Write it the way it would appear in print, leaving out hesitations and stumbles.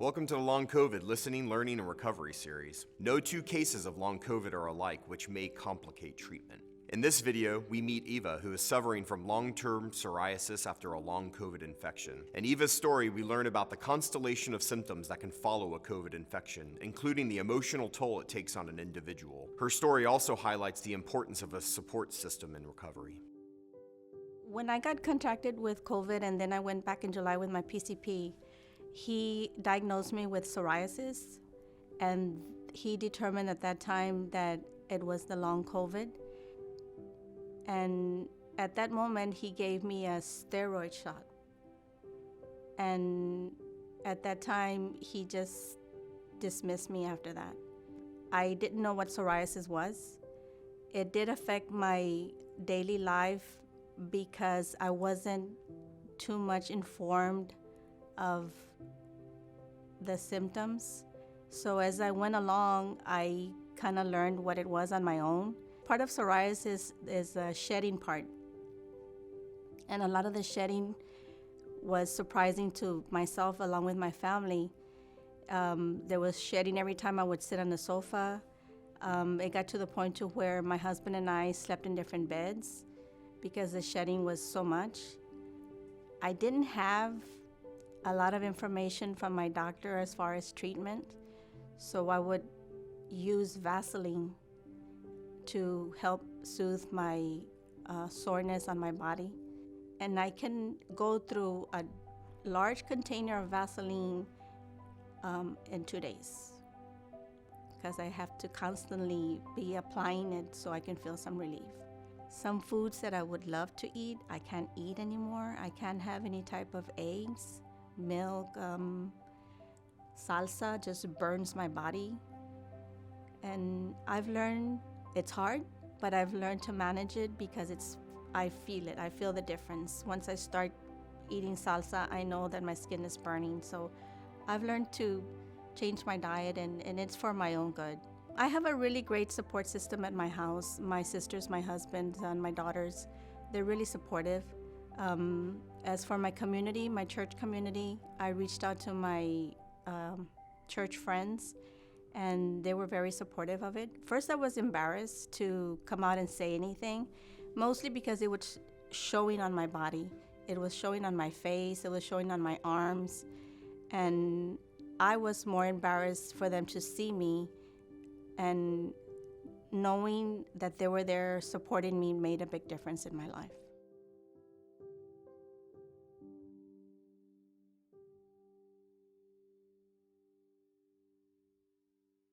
Welcome to the Long COVID Listening, Learning, and Recovery series. No two cases of long COVID are alike, which may complicate treatment. In this video, we meet Eva, who is suffering from long-term psoriasis after a long COVID infection. In Eva's story, we learn about the constellation of symptoms that can follow a COVID infection, including the emotional toll it takes on an individual. Her story also highlights the importance of a support system in recovery. When I got contracted with COVID and then I went back in July with my PCP, he diagnosed me with psoriasis, and he determined at that time that it was the long COVID. And at that moment, he gave me a steroid shot. And at that time, he just dismissed me after that. I didn't know what psoriasis was. It did affect my daily life because I wasn't too much informed of the symptoms. So as I went along, I kind of learned what it was on my own. Part of psoriasis is the shedding part. And a lot of the shedding was surprising to myself along with my family. There was shedding every time I would sit on the sofa. It got to the point to where my husband and I slept in different beds because the shedding was so much. I didn't have a lot of information from my doctor as far as treatment, so I would use Vaseline to help soothe my soreness on my body. And I can go through a large container of Vaseline in 2 days because I have to constantly be applying it so I can feel some relief. Some foods that I would love to eat, I can't eat anymore. I can't have any type of eggs, milk, salsa just burns my body. And I've learned it's hard, but I've learned to manage it because I feel it. I feel the difference. Once I start eating salsa, I know that my skin is burning. So I've learned to change my diet, and it's for my own good. I have a really great support system at my house. My sisters, my husband, and my daughters, they're really supportive. As for my community, my church community, I reached out to my church friends, and they were very supportive of it. First, I was embarrassed to come out and say anything, mostly because it was showing on my body. It was showing on my face, it was showing on my arms, and I was more embarrassed for them to see me, and knowing that they were there supporting me made a big difference in my life.